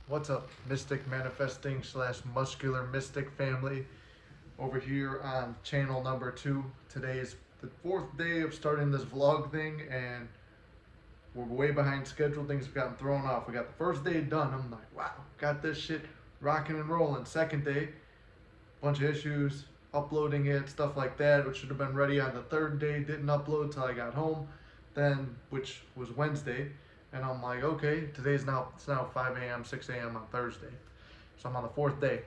What's up, Mystic Manifesting / Muscular Mystic family? Over here on channel number 2. Today is the 4th day of starting this vlog thing, and we're way behind schedule. Things have gotten thrown off. We got the first day done. I'm like, wow, got this shit rocking and rolling. Second day, bunch of issues, uploading it, stuff like that, which should have been ready on the third day. Didn't upload till I got home, then, which was Wednesday. And I'm like, okay, it's now 5 a.m., 6 a.m. on Thursday. So I'm on the 4th day.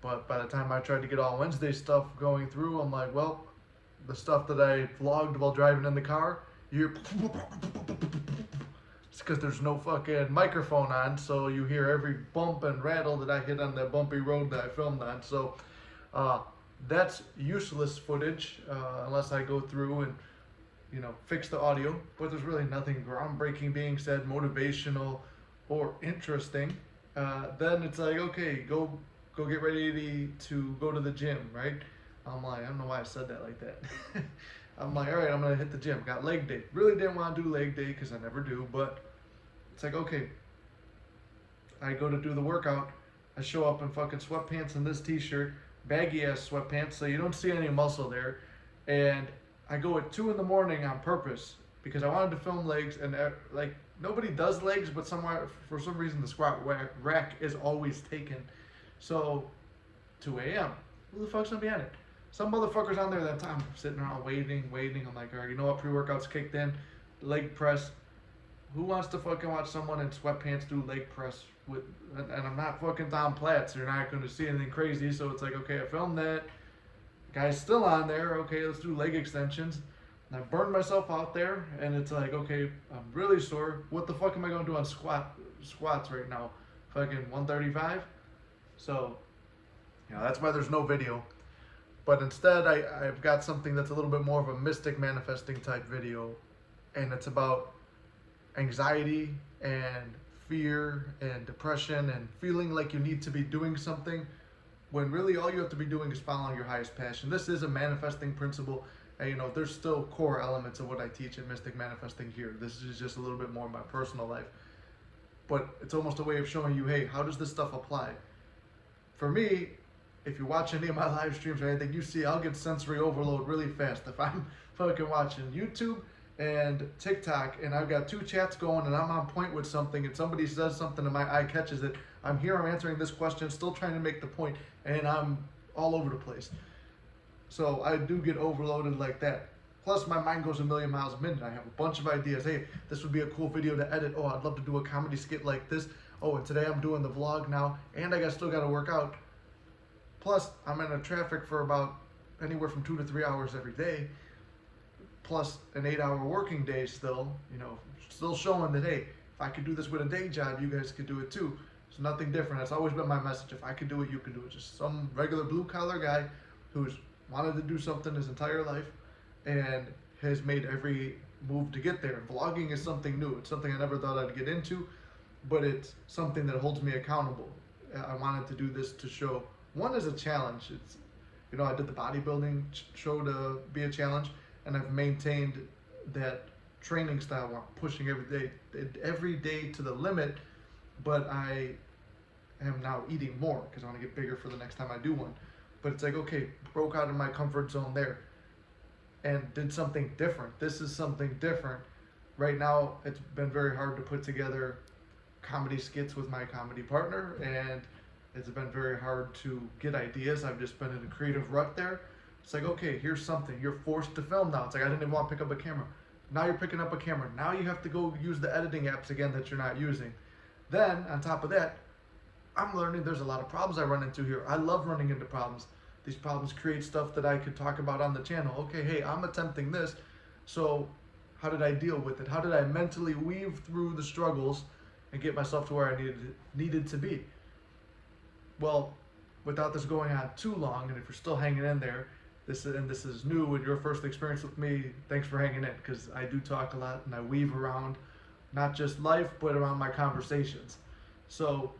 But by the time I tried to get all Wednesday stuff going through, I'm like, well, the stuff that I vlogged while driving in the car, you hear it's because there's no fucking microphone on, so you hear every bump and rattle that I hit on that bumpy road that I filmed on. So uh, that's useless footage unless I go through and fix the audio. But there's really nothing groundbreaking being said, motivational or interesting. Then it's like, okay, go get ready to go to the gym, right? I'm like, I don't know why I said that like that. I'm like, all right, I'm gonna hit the gym. Got leg day. Really didn't want to do leg day because I never do, but it's like, okay, I go to do the workout. I show up in fucking sweatpants and this t-shirt, baggy ass sweatpants, so you don't see any muscle there. And I go at 2 in the morning on purpose because I wanted to film legs, and like nobody does legs, but somewhere for some reason the squat rack is always taken. So 2 a.m. Who the fuck's gonna be on it? Some motherfuckers on there that time sitting around waiting. I'm like, all right, you know what? Pre-workout's kicked in, leg press. Who wants to fucking watch someone in sweatpants do leg press with? And I'm not fucking Tom Platz. You're not going to see anything crazy. So it's like, okay, I filmed that. Guy's still on there. Okay, let's do leg extensions. And I burned myself out there, and it's like, okay, I'm really sore. What the fuck am I going to do on squats right now? Fucking 135. So, that's why there's no video. But instead, I've got something that's a little bit more of a mystic manifesting type video, and it's about anxiety and fear and depression and feeling like you need to be doing something when really all you have to be doing is following your highest passion. This is a manifesting principle, and there's still core elements of what I teach in Mystic Manifesting here. This is just a little bit more in my personal life, but it's almost a way of showing you, hey, how does this stuff apply? For me, if you watch any of my live streams or anything, you see I'll get sensory overload really fast. If I'm fucking watching YouTube and TikTok and I've got 2 chats going and I'm on point with something and somebody says something and my eye catches it, I'm here, I'm answering this question, still trying to make the point, and I'm all over the place. So I do get overloaded like that. Plus my mind goes a million miles a minute. I have a bunch of ideas. Hey, this would be a cool video to edit. Oh, I'd love to do a comedy skit like this. Oh, and today I'm doing the vlog now, and I still got to work out. Plus, I'm in a traffic for about anywhere from 2 to 3 hours every day, plus an 8-hour working day still, still showing that, hey, if I could do this with a day job, you guys could do it too. It's nothing different. That's always been my message. If I could do it, you can do it. Just some regular blue-collar guy who's wanted to do something his entire life and has made every move to get there. Vlogging is something new. It's something I never thought I'd get into, but it's something that holds me accountable. I wanted to do this to show, one is a challenge. It's, I did the bodybuilding show to be a challenge, and I've maintained that training style where I'm pushing every day to the limit, but I am now eating more because I want to get bigger for the next time I do one. But it's like, okay, broke out of my comfort zone there and did something different. This is something different. Right now, it's been very hard to put together comedy skits with my comedy partner, and it's been very hard to get ideas. I've just been in a creative rut there. It's like, okay, here's something. You're forced to film now. It's like, I didn't even want to pick up a camera. Now you're picking up a camera. Now you have to go use the editing apps again that you're not using. Then, on top of that, I'm learning there's a lot of problems I run into here. I love running into problems. These problems create stuff that I could talk about on the channel. Okay, hey, I'm attempting this. So how did I deal with it? How did I mentally weave through the struggles and get myself to where I needed to be? Well, without this going on too long, and if you're still hanging in there, this is new and your first experience with me, thanks for hanging in, because I do talk a lot and I weave around not just life, but around my conversations. So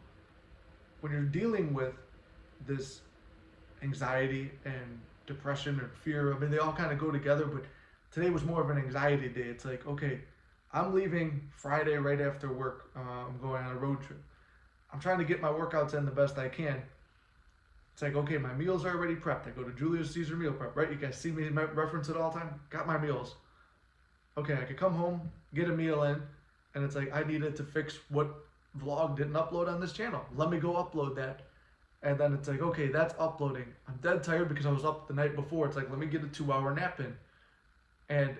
when you're dealing with this anxiety and depression or fear, I mean, they all kind of go together, but today was more of an anxiety day. It's like, okay, I'm leaving Friday right after work. I'm going on a road trip. I'm trying to get my workouts in the best I can. It's like, okay, my meals are already prepped. I go to Julius Caesar meal prep, right? You guys see me reference it all the time? Got my meals. Okay, I could come home, get a meal in, and it's like, I needed to fix what vlog didn't upload on this channel. Let me go upload that. And then it's like, okay, that's uploading. I'm dead tired because I was up the night before. It's like, let me get a 2-hour nap in. And,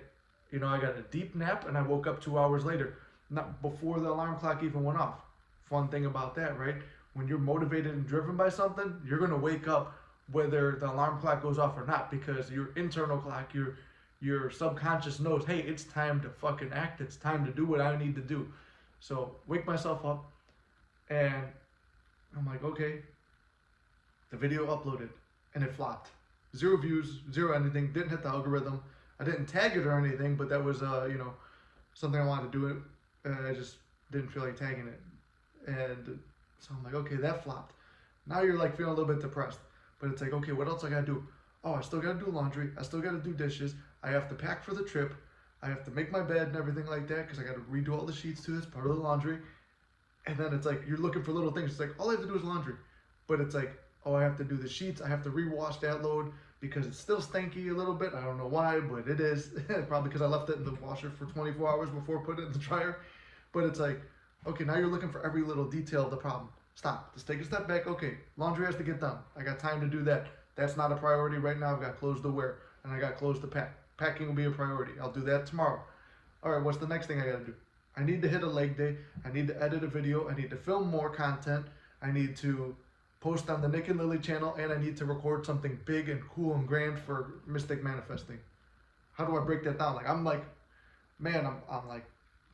you know, I got a deep nap and I woke up 2 hours later, not before the alarm clock even went off. Fun thing about that, right? When you're motivated and driven by something, you're going to wake up whether the alarm clock goes off or not, because your internal clock, your subconscious knows, hey, it's time to fucking act. It's time to do what I need to do. So wake myself up and I'm like, okay, the video uploaded and it flopped. 0 views, 0 anything, didn't hit the algorithm. I didn't tag it or anything, but that was, you know, something I wanted to do it. And I just didn't feel like tagging it. And so I'm like, okay, that flopped. Now you're like feeling a little bit depressed. But it's like, okay, what else I gotta do? Oh, I still gotta do laundry. I still gotta do dishes. I have to pack for the trip. I have to make my bed and everything like that because I gotta redo all the sheets too. That's part of the laundry. And then it's like, you're looking for little things. It's like, all I have to do is laundry. But it's like, oh, I have to do the sheets. I have to rewash that load because it's still stinky a little bit. I don't know why, but it is. Probably because I left it in the washer for 24 hours before putting it in the dryer. But it's like, okay, now you're looking for every little detail of the problem. Stop. Just take a step back. Okay, laundry has to get done. I got time to do that. That's not a priority right now. I've got clothes to wear and I got clothes to pack. Packing will be a priority. I'll do that tomorrow. All right, what's the next thing I got to do? I need to hit a leg day. I need to edit a video. I need to film more content. I need to post on the Nick and Lily channel, and I need to record something big and cool and grand for Mystic Manifesting. How do I break that down? Like, I'm like, man, I'm like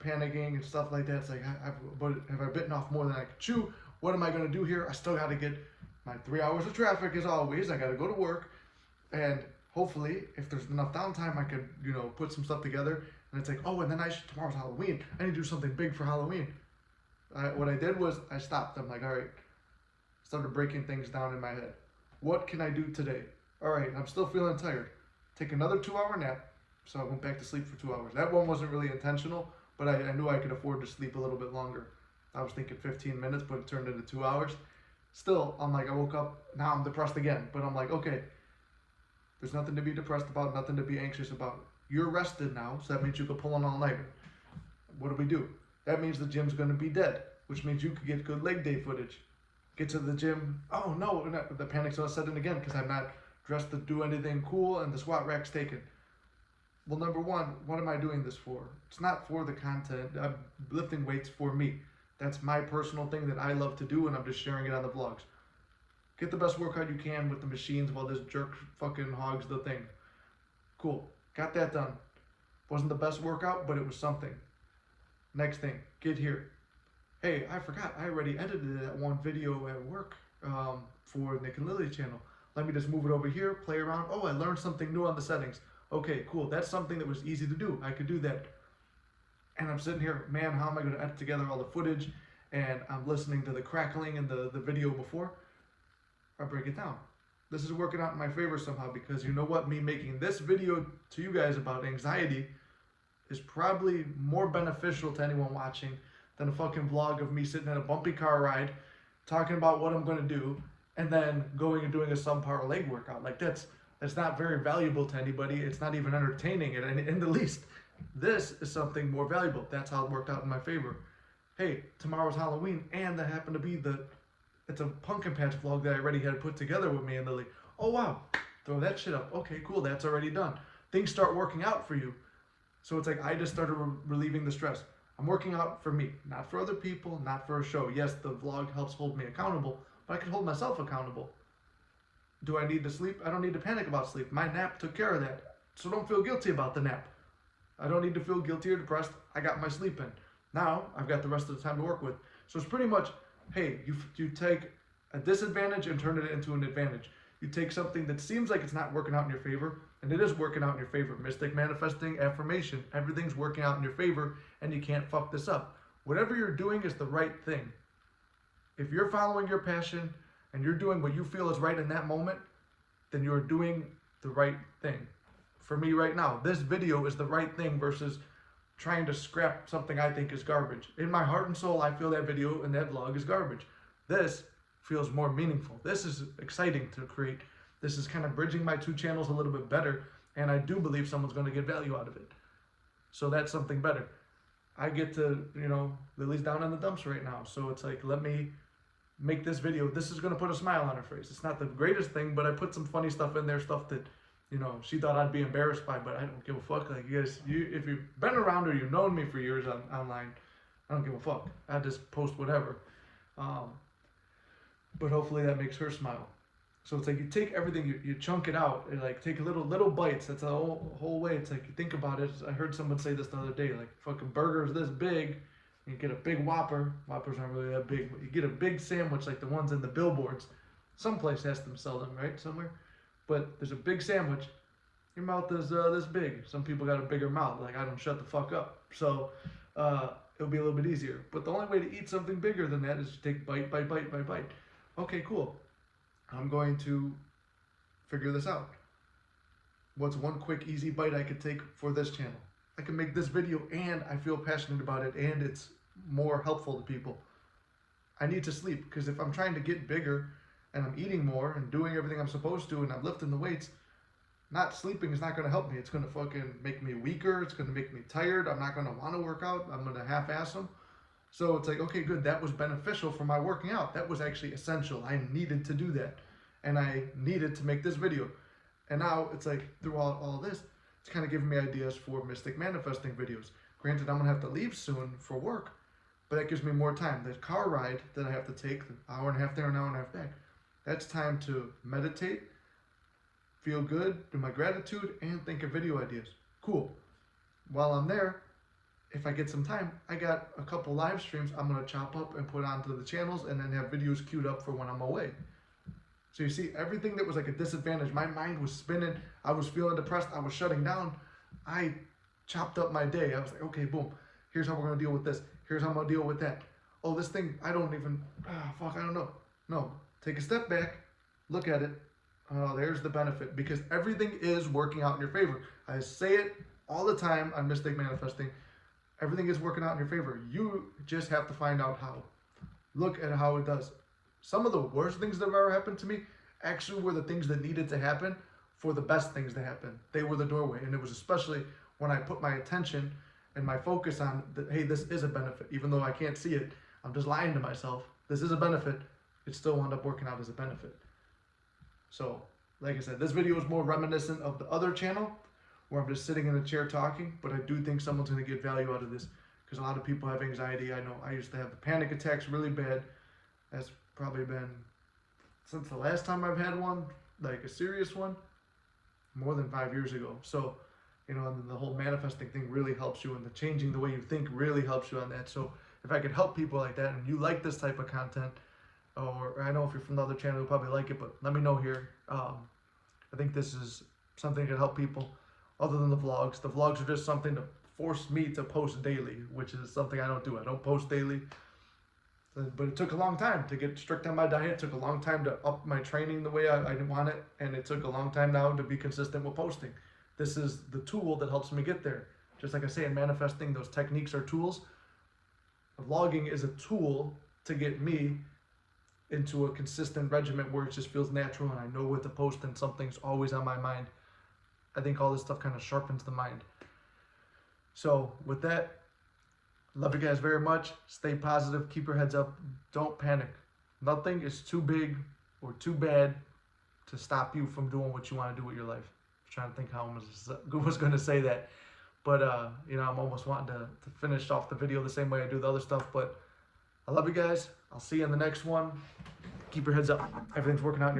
panicking and stuff like that. It's like, have I bitten off more than I could chew? What am I going to do here? I still got to get my 3 hours of traffic as always. I got to go to work, and hopefully, if there's enough downtime, I could, you know, put some stuff together. And it's like, oh, and then tomorrow's Halloween. I need to do something big for Halloween. What I did was I stopped. I'm like, all right. Started breaking things down in my head. What can I do today? All right, I'm still feeling tired. Take another 2-hour nap. So I went back to sleep for 2 hours. That one wasn't really intentional, but I knew I could afford to sleep a little bit longer. I was thinking 15 minutes, but it turned into 2 hours. Still, I'm like, I woke up, now I'm depressed again. But I'm like, okay, there's nothing to be depressed about, nothing to be anxious about. You're rested now, so that means you can pull an all-nighter. What do? That means the gym's going to be dead, which means you could get good leg day footage. Get to the gym, oh no, the panic's all set in again because I'm not dressed to do anything cool and the squat rack's taken. Well, number one, what am I doing this for? It's not for the content. I'm lifting weights for me. That's my personal thing that I love to do, and I'm just sharing it on the vlogs. Get the best workout you can with the machines while this jerk fucking hogs the thing. Cool, got that done. Wasn't the best workout, but it was something. Next thing, get here. Hey, I forgot, I already edited that one video at work for Nick and Lily channel. Let me just move it over here, play around. Oh, I learned something new on the settings. Okay, cool, that's something that was easy to do. I could do that. And I'm sitting here, man, how am I gonna edit together all the footage? And I'm listening to the crackling in the video before. I break it down. This is working out in my favor somehow because you know what? Me making this video to you guys about anxiety is probably more beneficial to anyone watching than a fucking vlog of me sitting in a bumpy car ride, talking about what I'm gonna do, and then going and doing a subpar leg workout. Like that's not very valuable to anybody. It's not even entertaining in the least. This is something more valuable. That's how it worked out in my favor. Hey, tomorrow's Halloween, and that happened to be it's a pumpkin patch vlog that I already had put together with me and Lily. Oh wow, throw that shit up. Okay, cool, that's already done. Things start working out for you. So it's like I just started relieving the stress. I'm working out for me, not for other people, not for a show. Yes, the vlog helps hold me accountable, but I can hold myself accountable. Do I need to sleep? I don't need to panic about sleep. My nap took care of that. So don't feel guilty about the nap. I don't need to feel guilty or depressed. I got my sleep in. Now, I've got the rest of the time to work with. So it's pretty much, hey, you take a disadvantage and turn it into an advantage. You take something that seems like it's not working out in your favor, and it is working out in your favor. Mystic Manifesting, affirmation, everything's working out in your favor, and you can't fuck this up. Whatever you're doing is the right thing. If you're following your passion and you're doing what you feel is right in that moment, then you're doing the right thing. For me right now, this video is the right thing versus trying to scrap something I think is garbage. In my heart and soul, I feel that video and that vlog is garbage. This feels more meaningful. This is exciting to create. This is kind of bridging my two channels a little bit better, and I do believe someone's going to get value out of it. So that's something better. I get to, Lily's down in the dumps right now, so it's like, let me make this video. This is going to put a smile on her face. It's not the greatest thing, but I put some funny stuff in there, stuff that, she thought I'd be embarrassed by, but I don't give a fuck. Like, you guys, if you've been around or you've known me for years online, I don't give a fuck. I just post whatever. But hopefully that makes her smile. So it's like you take everything, you chunk it out, and like take little bites. That's the whole way. It's like you think about it. I heard someone say this the other day, like fucking burgers this big, you get a big Whopper. Whoppers aren't really that big, but you get a big sandwich like the ones in the billboards. Someplace has them sell them, right? Somewhere. But there's a big sandwich. Your mouth is this big. Some people got a bigger mouth. Like, I don't shut the fuck up. So it'll be a little bit easier. But the only way to eat something bigger than that is to take bite. Okay, cool. I'm going to figure this out. What's one quick, easy bite I could take for this channel? I can make this video and I feel passionate about it and it's more helpful to people. I need to sleep, because if I'm trying to get bigger and I'm eating more and doing everything I'm supposed to and I'm lifting the weights, not sleeping is not going to help me. It's going to fucking make me weaker. It's going to make me tired. I'm not going to want to work out. I'm going to half-ass them. So it's like, okay, good. That was beneficial for my working out. That was actually essential. I needed to do that. And I needed to make this video. And now it's like, through all this, it's kind of giving me ideas for mystic manifesting videos. Granted, I'm going to have to leave soon for work, but that gives me more time. The car ride that I have to take, an hour and a half there, an hour and a half back, that's time to meditate, feel good, do my gratitude, and think of video ideas. Cool. While I'm there, if I get some time, I got a couple live streams I'm going to chop up and put onto the channels and then have videos queued up for when I'm away. So you see, everything that was like a disadvantage, my mind was spinning, I was feeling depressed, I was shutting down, I chopped up my day. I was like, okay, boom, here's how we're going to deal with this. Here's how I'm going to deal with that. Oh, this thing, I don't know. No, take a step back, look at it. Oh, there's the benefit, because everything is working out in your favor. I say it all the time on Mystic Manifesting. Everything is working out in your favor. You just have to find out how. Look at how it does. Some of the worst things that have ever happened to me actually were the things that needed to happen for the best things to happen. They were the doorway. And it was especially when I put my attention and my focus on, hey, this is a benefit. Even though I can't see it, I'm just lying to myself. This is a benefit. It still wound up working out as a benefit. So, like I said, this video is more reminiscent of the other channel where I'm just sitting in a chair talking, but I do think someone's going to get value out of this, because a lot of people have anxiety. I know I used to have the panic attacks really bad. That's probably been, since the last time I've had one, like a serious one, more than 5 years ago. So, and the whole manifesting thing really helps you, and the changing the way you think really helps you on that. So if I could help people like that, and you like this type of content, or I know if you're from the other channel, you'll probably like it, but let me know here. I think this is something that can help people other than the vlogs. The vlogs are just something to force me to post daily, which is something I don't do. I don't post daily. But it took a long time to get strict on my diet. It took a long time to up my training the way I want it. And it took a long time now to be consistent with posting. This is the tool that helps me get there. Just like I say, in manifesting, those techniques are tools. Vlogging is a tool to get me into a consistent regimen where it just feels natural and I know what to post and something's always on my mind. I think all this stuff kind of sharpens the mind. So with that, love you guys very much. Stay positive. Keep your heads up. Don't panic. Nothing is too big or too bad to stop you from doing what you want to do with your life. I'm trying to think how I was going to say that. But, I'm almost wanting to finish off the video the same way I do the other stuff. But I love you guys. I'll see you in the next one. Keep your heads up. Everything's working out in your